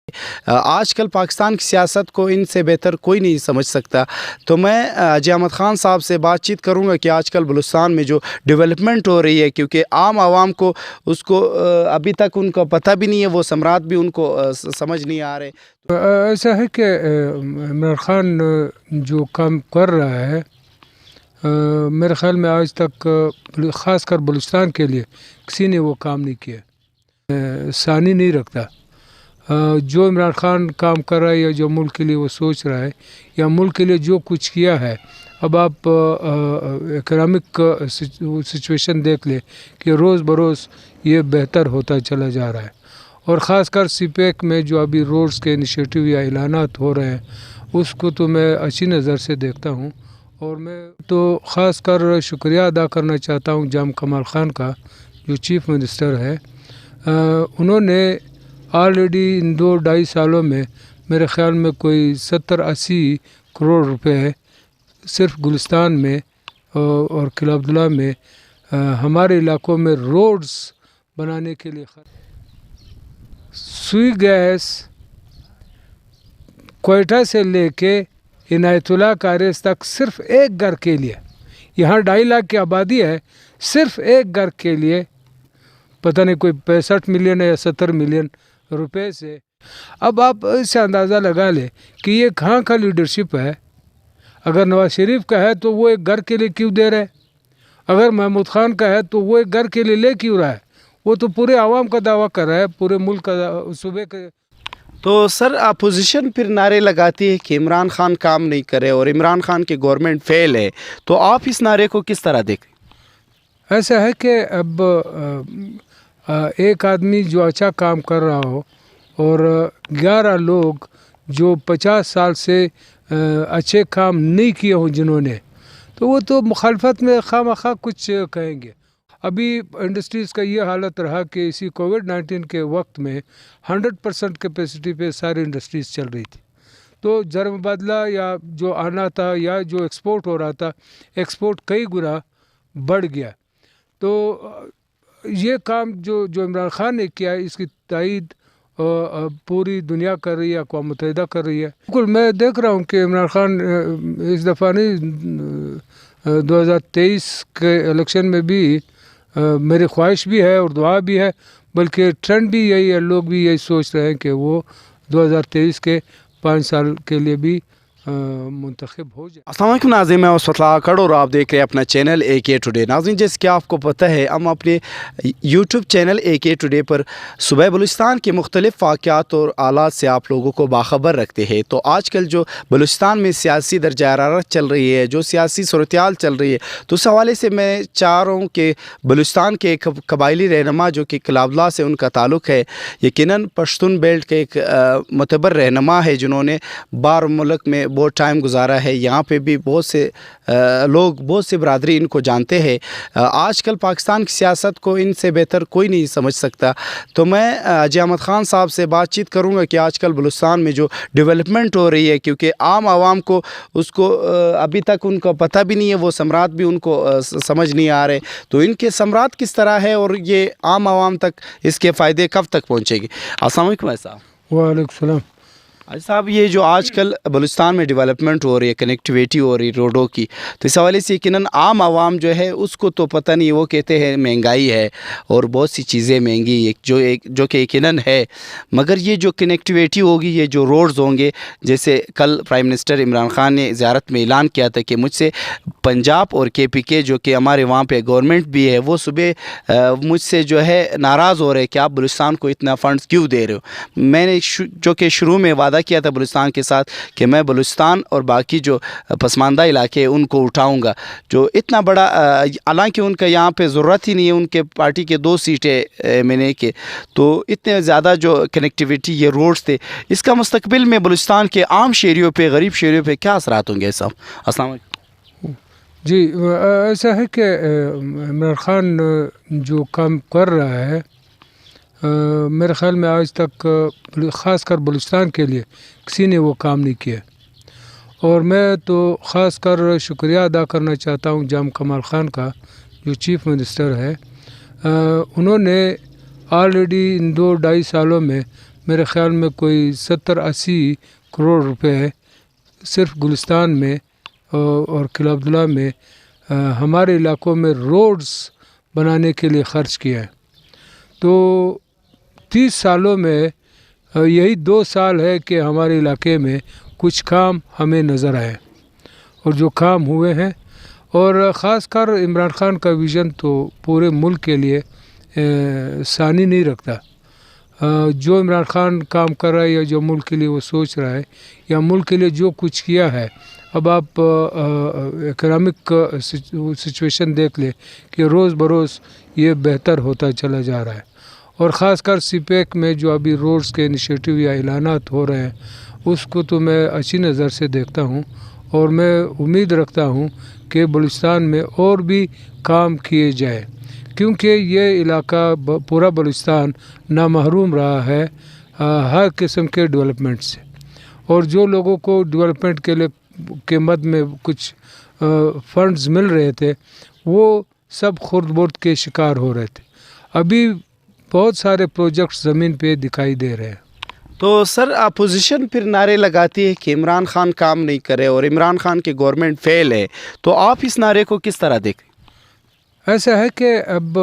آج کل پاکستان کی سیاست کو ان سے بہتر کوئی نہیں سمجھ سکتا. تو میں اجے احمد خان صاحب سے بات چیت کروں گا کہ آج کل بلوچستان میں جو ڈیولپمنٹ ہو رہی ہے، کیونکہ عام عوام کو اس کو ابھی تک ان کا پتہ بھی نہیں ہے، وہ ثمرات بھی ان کو سمجھ نہیں آ رہے. ایسا ہے کہ عمران خان جو کام کر رہا ہے میرے خیال میں آج تک خاص کر بلوچستان کے لیے کسی نے وہ کام نہیں کیا. ثانی نہیں رکھتا. جو عمران خان کام کر رہا ہے یا جو ملک کے لیے وہ سوچ رہا ہے یا ملک کے لیے جو کچھ کیا ہے، اب آپ اکنامک سچویشن دیکھ لیں کہ روز بروز یہ بہتر ہوتا چلا جا رہا ہے. اور خاص کر سی پیک میں جو ابھی روڈز کے انیشیٹو یا اعلانات ہو رہے ہیں اس کو تو میں اچھی نظر سے دیکھتا ہوں. اور میں تو خاص کر شکریہ ادا کرنا چاہتا ہوں جام کمال خان کا، جو چیف منسٹر ہے. انہوں نے آلریڈی ان 2-2.5 سالوں میں میرے خیال میں کوئی 70-80 کروڑ روپے صرف گلستان میں اور قلعہ عبداللہ میں ہمارے علاقوں میں روڈز بنانے کے لیے. سوئی گیس کوئٹہ سے لے کے عنایت اللہ کاریز تک صرف ایک گھر کے لیے، یہاں 2.5 لاکھ کی آبادی ہے، صرف ایک گھر کے لیے پتہ نہیں کوئی 65 ملین یا 70 ملین روپے سے. اب آپ اس سے اندازہ لگا لیں کہ یہ کہاں کا لیڈرشپ ہے. اگر نواز شریف کا ہے تو وہ ایک گھر کے لیے کیوں دے رہے؟ اگر محمود خان کا ہے تو وہ ایک گھر کے لیے لے کیوں رہا ہے؟ وہ تو پورے عوام کا دعویٰ کر رہا ہے، پورے ملک کا، صوبے کا. تو سر اپوزیشن پھر نعرے لگاتی ہے کہ عمران خان کام نہیں کرے اور عمران خان کی گورنمنٹ فیل ہے، تو آپ اس نعرے کو کس طرح دیکھیں؟ ایسا ہے کہ اب ایک آدمی جو اچھا کام کر رہا ہو اور 11 لوگ جو 50 سال سے اچھے کام نہیں کیے ہوں جنہوں نے، تو وہ تو مخالفت میں خواہ کچھ کہیں گے. ابھی انڈسٹریز کا یہ حالت رہا کہ اسی کووڈ-19 کے وقت میں 100% کیپیسٹی پہ ساری انڈسٹریز چل رہی تھی، تو زر مبادلہ یا جو آنا تھا یا جو ایکسپورٹ ہو رہا تھا، ایکسپورٹ کئی گنا بڑھ گیا. تو یہ کام جو عمران خان نے کیا، اس کی تائید پوری دنیا کر رہی ہے، اقوام متحدہ کر رہی ہے. بالکل میں دیکھ رہا ہوں کہ عمران خان اس دفعہ نہیں، 2023 کے الیکشن میں بھی میری خواہش بھی ہے اور دعا بھی ہے، بلکہ ٹرینڈ بھی یہی ہے، لوگ بھی یہی سوچ رہے ہیں کہ وہ 2023 کے 5 سال کے لیے بھی منتخب ہو جائے. السلام علیکم ناظرین، میں وسط اللہ کڑ اور آپ دیکھ رہے ہیں اپنا چینل اے کے ٹوڈے. ناظرین، جیسے کہ آپ کو پتہ ہے، ہم اپنے یوٹیوب چینل اے کے ٹوڈے پر صوبہ بلوچستان کے مختلف واقعات اور حالات سے آپ لوگوں کو باخبر رکھتے ہیں. تو آج کل جو بلوچستان میں سیاسی درجہ حرارت چل رہی ہے، جو سیاسی صورتحال چل رہی ہے، تو اس حوالے سے میں چاہ رہا ہوں کہ بلوچستان کے ایک قبائلی رہنما جو کہ قلعہ عبداللہ سے ان کا تعلق ہے، یقیناً پشتون بیلٹ کے ایک معتبر رہنما ہے جنہوں نے بار ملک میں بہت ٹائم گزارا ہے. یہاں پہ بھی بہت سے لوگ، بہت سے برادری ان کو جانتے ہیں. آج کل پاکستان کی سیاست کو ان سے بہتر کوئی نہیں سمجھ سکتا. تو میں اجے احمد خان صاحب سے بات چیت کروں گا کہ آج کل بلوچستان میں جو ڈیولپمنٹ ہو رہی ہے، کیونکہ عام عوام کو اس کو ابھی تک ان کا پتہ بھی نہیں ہے، وہ ثمرات بھی ان کو سمجھ نہیں آ رہے. تو ان کے ثمرات کس طرح ہے اور یہ عام عوام تک اس کے فائدے کب تک پہنچے گی؟ السلام علیکم صاحب. وعلیکم السلام. صاحب، یہ جو آج کل بلوچستان میں ڈیولپمنٹ ہو رہی ہے، کنیکٹیویٹی ہو رہی ہے روڈوں کی، تو اس حوالے سے یقیناً عام عوام جو ہے اس کو تو پتہ نہیں. وہ کہتے ہیں مہنگائی ہے اور بہت سی چیزیں مہنگی جو کہ یقیناً ہے، مگر یہ جو کنیکٹیویٹی ہوگی، یہ جو روڈز ہوں گے، جیسے کل پرائم منسٹر عمران خان نے زیارت میں اعلان کیا تھا کہ مجھ سے پنجاب اور کے پی کے جو کہ ہمارے وہاں پہ گورنمنٹ بھی ہے، وہ صبح مجھ سے جو ہے ناراض ہو رہے کہ آپ بلوچستان کو اتنا فنڈز کیوں دے رہے ہو. میں نے جو کہ شروع میں وعدہ کیا تھا بلوچستان کے ساتھ کہ میں بلوچستان اور باقی جو پسماندہ علاقے ہیں ان کو اٹھاؤں گا. جو اتنا بڑا، حالانکہ ان کا یہاں پہ ضرورت ہی نہیں ہے، ان کے پارٹی کے 2 سیٹیں میں کے، تو اتنے زیادہ جو کنیکٹیویٹی یہ روڈز تھے، اس کا مستقبل میں بلوچستان کے عام شہریوں پہ، غریب شہریوں پہ کیا اثرات ہوں گے صاحب؟ السلام علیکم. جی، ایسا ہے کہ عمران خان جو کام کر رہا ہے میرے خیال میں آج تک خاص کر بلوچستان کے لیے کسی نے وہ کام نہیں کیا. اور میں تو خاص کر شکریہ ادا کرنا چاہتا ہوں جام کمال خان کا، جو چیف منسٹر ہے. انہوں نے آلریڈی ان 2-2.5 سالوں میں میرے خیال میں کوئی 70-80 کروڑ روپے صرف گلستان میں اور قلعہ عبداللہ میں ہمارے علاقوں میں روڈز بنانے کے لیے خرچ کیا ہے. تو 30 سالوں میں یہی 2 سال ہے کہ ہمارے علاقے میں کچھ کام ہمیں نظر آئے اور جو کام ہوئے ہیں. اور خاص کر عمران خان کا ویژن تو پورے ملک کے لیے ثانی نہیں رکھتا. جو عمران خان کام کر رہا ہے یا جو ملک کے لیے وہ سوچ رہا ہے یا ملک کے لیے جو کچھ کیا ہے، اب آپ اکنامک سچویشن دیکھ لیں کہ روز بروز یہ بہتر ہوتا چلا جا رہا ہے. اور خاص کر سی پیک میں جو ابھی روڈز کے انیشیٹو یا اعلانات ہو رہے ہیں اس کو تو میں اچھی نظر سے دیکھتا ہوں اور میں امید رکھتا ہوں کہ بلوچستان میں اور بھی کام کیے جائے، کیونکہ یہ علاقہ پورا بلوچستان نامحروم رہا ہے ہر قسم کے ڈیولپمنٹ سے. اور جو لوگوں کو ڈیولپمنٹ کے لیے کے مد میں کچھ فنڈز مل رہے تھے وہ سب خرد برد کے شکار ہو رہے تھے. ابھی بہت سارے پروجیکٹس زمین پہ دکھائی دے رہے ہیں. تو سر اپوزیشن پھر نعرے لگاتی ہے کہ عمران خان کام نہیں کرے اور عمران خان کی گورنمنٹ فیل ہے، تو آپ اس نعرے کو کس طرح دیکھیں؟ ایسا ہے کہ اب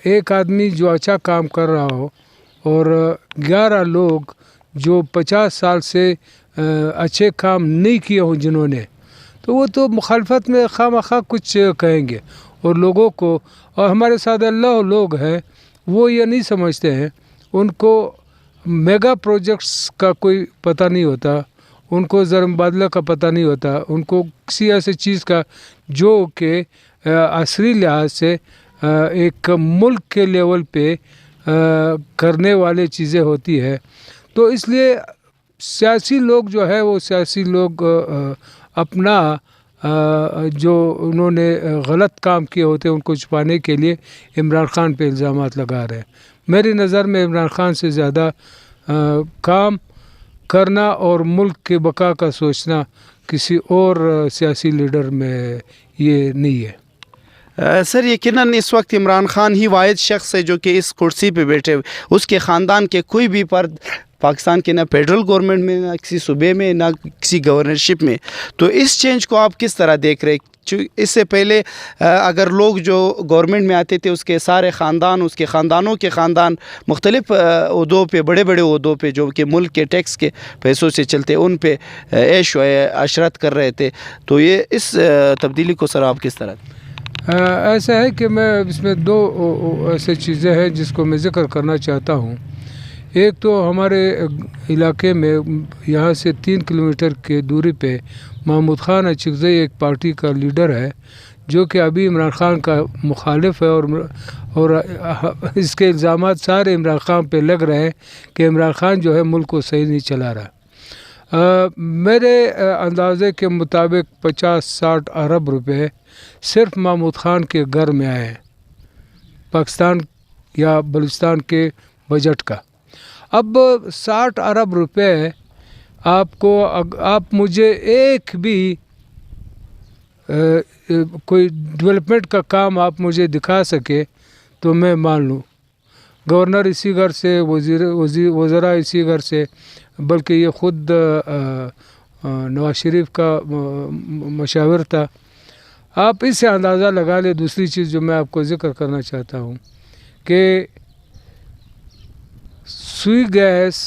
ایک آدمی جو اچھا کام کر رہا ہو اور 11 لوگ جو 50 سال سے اچھے کام نہیں کیے ہوں جنہوں نے، تو وہ تو مخالفت میں خواہ کچھ کہیں گے. اور لوگوں کو، اور ہمارے ساتھ اللہ لوگ ہیں وہ یہ نہیں سمجھتے ہیں، ان کو میگا پروجیکٹس کا کوئی پتہ نہیں ہوتا، ان کو زر مبادلہ کا پتہ نہیں ہوتا، ان کو کسی ایسی چیز کا جو کہ عصری لحاظ سے ایک ملک کے لیول پہ کرنے والے چیزیں ہوتی ہے. تو اس لیے سیاسی لوگ جو ہے وہ سیاسی لوگ اپنا جو انہوں نے غلط کام کیے ہوتے ہیں ان کو چھپانے کے لیے عمران خان پہ الزامات لگا رہے ہیں. میری نظر میں عمران خان سے زیادہ کام کرنا اور ملک کے بقا کا سوچنا کسی اور سیاسی لیڈر میں یہ نہیں ہے. سر یقیناً اس وقت عمران خان ہی واحد شخص ہے جو کہ اس کرسی پہ بیٹھے ہوئے، اس کے خاندان کے کوئی بھی فرد پاکستان کے نہ فیڈرل گورنمنٹ میں، نہ کسی صوبے میں، نہ کسی گورنرشپ میں. تو اس چینج کو آپ کس طرح دیکھ رہے؟ اس سے پہلے اگر لوگ جو گورنمنٹ میں آتے تھے اس کے سارے خاندان، اس کے خاندانوں کے خاندان مختلف عہدوں پہ، بڑے بڑے عہدوں پہ جو کہ ملک کے ٹیکس کے پیسوں سے چلتے، ان پہ عیش و عشرت کر رہے تھے. تو یہ اس تبدیلی کو سر آپ کس طرح؟ ایسا ہے کہ میں اس میں 2 ایسے چیزیں ہیں جس کو میں ذکر کرنا چاہتا ہوں. ایک تو ہمارے علاقے میں یہاں سے 3 کلومیٹر کے دوری پہ محمود خان اچکزئی ایک پارٹی کا لیڈر ہے جو کہ ابھی عمران خان کا مخالف ہے، اور اس کے الزامات سارے عمران خان پہ لگ رہے ہیں کہ عمران خان جو ہے ملک کو صحیح نہیں چلا رہا. میرے اندازے کے مطابق 50-60 ارب روپے صرف محمود خان کے گھر میں آئے ہیں پاکستان یا بلوچستان کے بجٹ کا. اب 60 ارب روپے آپ مجھے ایک بھی کوئی ڈیولپمنٹ کا کام آپ مجھے دکھا سکے تو میں مان لوں. گورنر اسی گھر سے، وزراء اسی گھر سے، بلکہ یہ خود نواز شریف کا مشاور تھا. آپ اس سے اندازہ لگا لیں. دوسری چیز جو میں آپ کو ذکر کرنا چاہتا ہوں کہ سوئی گیس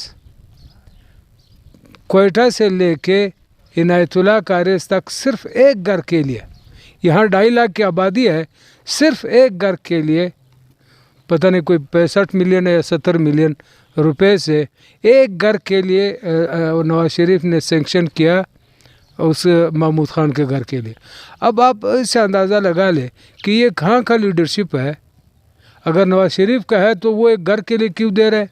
کوئٹہ سے لے کے عنایت اللہ کاریز تک صرف ایک گھر کے لیے، یہاں 2.5 لاکھ کی آبادی ہے، صرف ایک گھر کے لیے پتہ نہیں کوئی 65 ملین یا 70 ملین روپے سے ایک گھر کے لیے نواز شریف نے سینکشن کیا اس محمود خان کے گھر کے لیے. اب آپ اس سے اندازہ لگا لیں کہ یہ کہاں کا لیڈرشپ ہے. اگر نواز شریف کا ہے تو وہ ایک گھر کے لیے کیوں دے رہے؟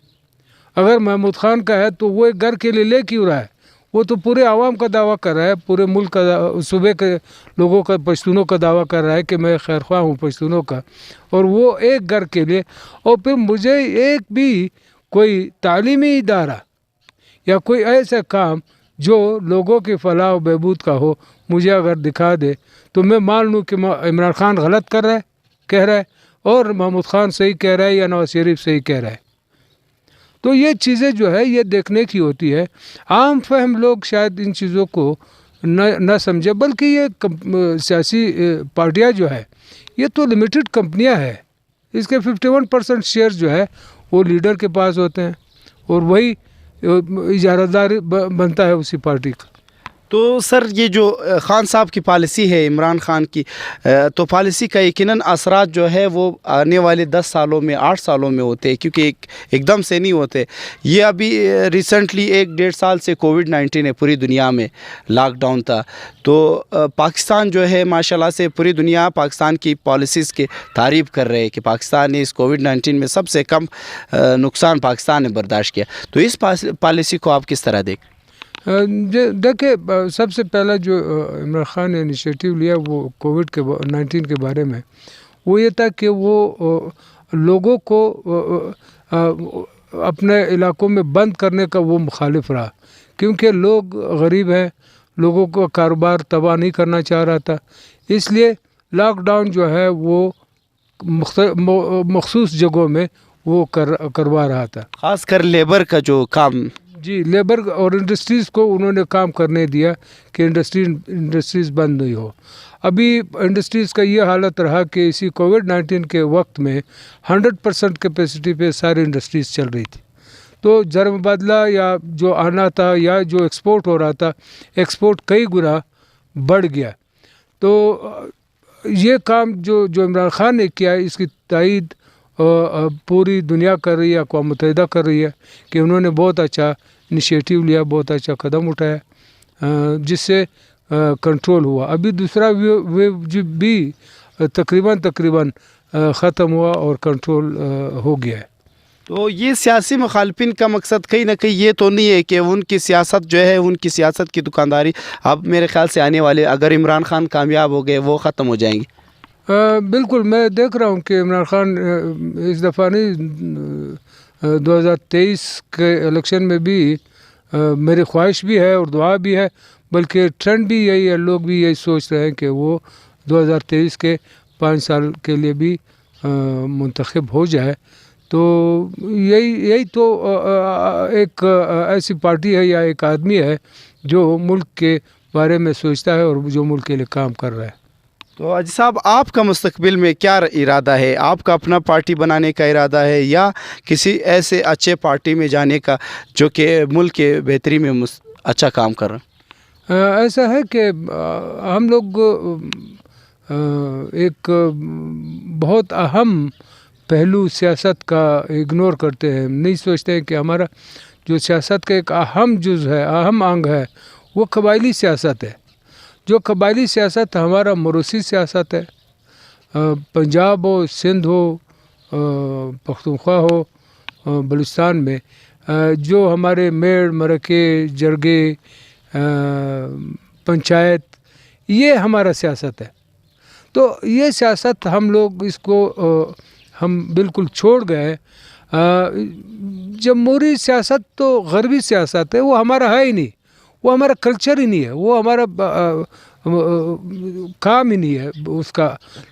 اگر محمود خان کا ہے تو وہ ایک گھر کے لیے لے کیوں رہا ہے؟ وہ تو پورے عوام کا دعویٰ کر رہا ہے، پورے ملک کا، صوبے کے لوگوں کا، پشتونوں کا دعویٰ کر رہا ہے کہ میں خیر خواہ ہوں پشتونوں کا، اور وہ ایک گھر کے لیے. اور پھر مجھے ایک بھی کوئی تعلیمی ادارہ یا کوئی ایسا کام جو لوگوں کی فلاح و بہبود کا ہو مجھے اگر دکھا دے تو میں مان لوں کہ عمران خان غلط کر رہا ہے، کہہ رہا ہے، اور محمود خان صحیح کہہ رہا ہے یا نواز شریف صحیح کہہ رہا ہے. تو یہ چیزیں جو ہے یہ دیکھنے کی ہوتی ہے. عام فہم لوگ شاید ان چیزوں کو نہ سمجھے، بلکہ یہ سیاسی پارٹیاں جو ہے یہ تو لمیٹڈ کمپنیاں ہیں. اس کے 51% شیئر جو ہے وہ لیڈر کے پاس ہوتے ہیں اور وہی اجارہ دار بنتا ہے اسی پارٹی کا. تو سر یہ جو خان صاحب کی پالیسی ہے، عمران خان کی، تو پالیسی کا یقیناً اثرات جو ہے وہ آنے والے 10 سالوں میں 8 سالوں میں ہوتے ہیں، کیونکہ ایک دم سے نہیں ہوتے. یہ ابھی ریسنٹلی 1-1.5 سال سے کووڈ-19 ہے، پوری دنیا میں لاک ڈاؤن تھا. تو پاکستان جو ہے ماشاءاللہ سے پوری دنیا پاکستان کی پالیسیز کی تعریف کر رہے ہیں کہ پاکستان نے اس کووڈ-19 میں سب سے کم نقصان پاکستان نے برداشت کیا. تو اس پالیسی کو آپ کس طرح دیکھ؟ دیکھیں، سب سے پہلا جو عمران خان نے انیشیٹو لیا وہ کووڈ-19 کے بارے میں، وہ یہ تھا کہ وہ لوگوں کو اپنے علاقوں میں بند کرنے کا وہ مخالف رہا، کیونکہ لوگ غریب ہیں، لوگوں کو کاروبار تباہ نہیں کرنا چاہ رہا تھا. اس لیے لاک ڈاؤن جو ہے وہ مخصوص جگہوں میں وہ کروا رہا تھا، خاص کر لیبر کا جو کام. جی، لیبر اور انڈسٹریز کو انہوں نے کام کرنے دیا کہ انڈسٹریز بند نہیں ہو. ابھی انڈسٹریز کا یہ حالت رہا کہ اسی کووڈ-19 کے وقت میں 100% کیپیسٹی پہ ساری انڈسٹریز چل رہی تھی. تو زر مبادلہ یا جو آنا تھا یا جو ایکسپورٹ ہو رہا تھا، ایکسپورٹ کئی گنا بڑھ گیا. تو یہ کام جو عمران خان نے کیا، اس کی تائید پوری دنیا کر رہی ہے، اقوام متحدہ کر رہی ہے کہ انہوں نے بہت اچھا انیشیٹو لیا، بہت اچھا قدم اٹھایا، جس سے کنٹرول ہوا. ابھی دوسرا ویو بھی تقریباً ختم ہوا اور کنٹرول ہو گیا ہے. تو یہ سیاسی مخالفین کا مقصد کہیں نہ کہیں یہ تو نہیں ہے کہ ان کی سیاست جو ہے، ان کی سیاست کی دکانداری اب میرے خیال سے آنے والے اگر عمران خان کامیاب ہو گئے وہ ختم ہو جائیں گی؟ بالکل، میں دیکھ رہا ہوں کہ عمران خان اس دفعہ نہیں، 2023 کے الیکشن میں بھی میری خواہش بھی ہے اور دعا بھی ہے، بلکہ ٹرینڈ بھی یہی ہے، لوگ بھی یہی سوچ رہے ہیں کہ وہ 2023 کے 5 سال کے لیے بھی منتخب ہو جائے. تو یہی تو ایک ایسی پارٹی ہے یا ایک آدمی ہے جو ملک کے بارے میں سوچتا ہے اور جو ملک کے لیے کام کر رہا ہے. تو حاجی صاحب، آپ کا مستقبل میں کیا ارادہ ہے؟ آپ کا اپنا پارٹی بنانے کا ارادہ ہے یا کسی ایسے اچھے پارٹی میں جانے کا جو کہ ملک کے بہتری میں اچھا کام کر رہا ہے؟ ایسا ہے کہ ہم لوگ ایک بہت اہم پہلو سیاست کا اگنور کرتے ہیں، نہیں سوچتے ہیں کہ ہمارا جو سیاست کا ایک اہم جز ہے، اہم انگ ہے، وہ قبائلی سیاست ہے. جو قبائلی سیاست ہمارا موروثی سیاست ہے. پنجاب ہو، سندھ ہو، پختونخوا ہو، بلوچستان میں جو ہمارے میڑ مرکے جرگے پنچایت، یہ ہمارا سیاست ہے. تو یہ سیاست ہم لوگ اس کو ہم بالکل چھوڑ گئے. جمہوری سیاست تو غربی سیاست ہے، وہ ہمارا ہے ہی نہیں، وہ ہمارا کلچر ہی نہیں ہے، وہ ہمارا کام ہی نہیں ہے اس کا.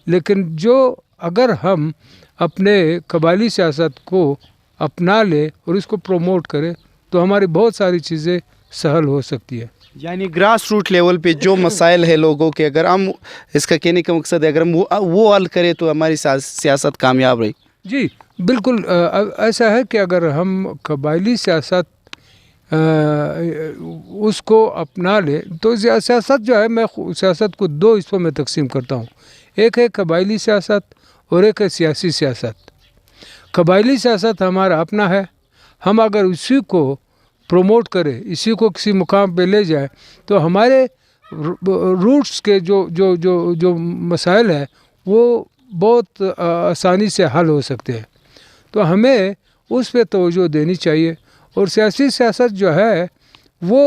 لیکن جو اگر ہم اپنے قبائلی سیاست کو اپنا لے اور اس کو پروموٹ کریں تو ہماری بہت ساری چیزیں سہل ہو سکتی ہے. یعنی گراس روٹ لیول پہ جو مسائل ہے لوگوں کے، اگر ہم اس کا کہنے کا مقصد ہے اگر ہم وہ حل کریں تو ہماری سیاست کامیاب رہی. جی بالکل، ایسا ہے کہ اگر ہم قبائلی سیاست اس کو اپنا لیں تو سیاست جو ہے، میں سیاست کو 2 حصوں میں تقسیم کرتا ہوں. ایک ہے قبائلی سیاست اور ایک ہے سیاسی سیاست. قبائلی سیاست ہمارا اپنا ہے، ہم اگر اسی کو پروموٹ کریں، اسی کو کسی مقام پہ لے جائیں تو ہمارے روٹس کے جو مسائل ہیں وہ بہت آسانی سے حل ہو سکتے ہیں. تو ہمیں اس پہ توجہ دینی چاہیے. اور سیاسی سیاست جو ہے وہ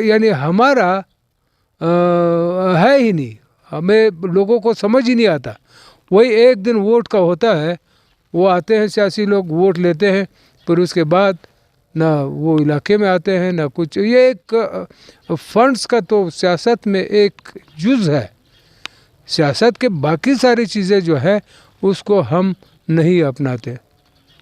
یعنی ہمارا ہے ہی نہیں، ہمیں لوگوں کو سمجھ ہی نہیں آتا. وہی ایک دن ووٹ کا ہوتا ہے، وہ آتے ہیں سیاسی لوگ، ووٹ لیتے ہیں، پھر اس کے بعد نہ وہ علاقے میں آتے ہیں نہ کچھ. یہ ایک فنڈز کا تو سیاست میں ایک جز ہے. سیاست کے باقی ساری چیزیں جو ہے اس کو ہم نہیں اپناتے.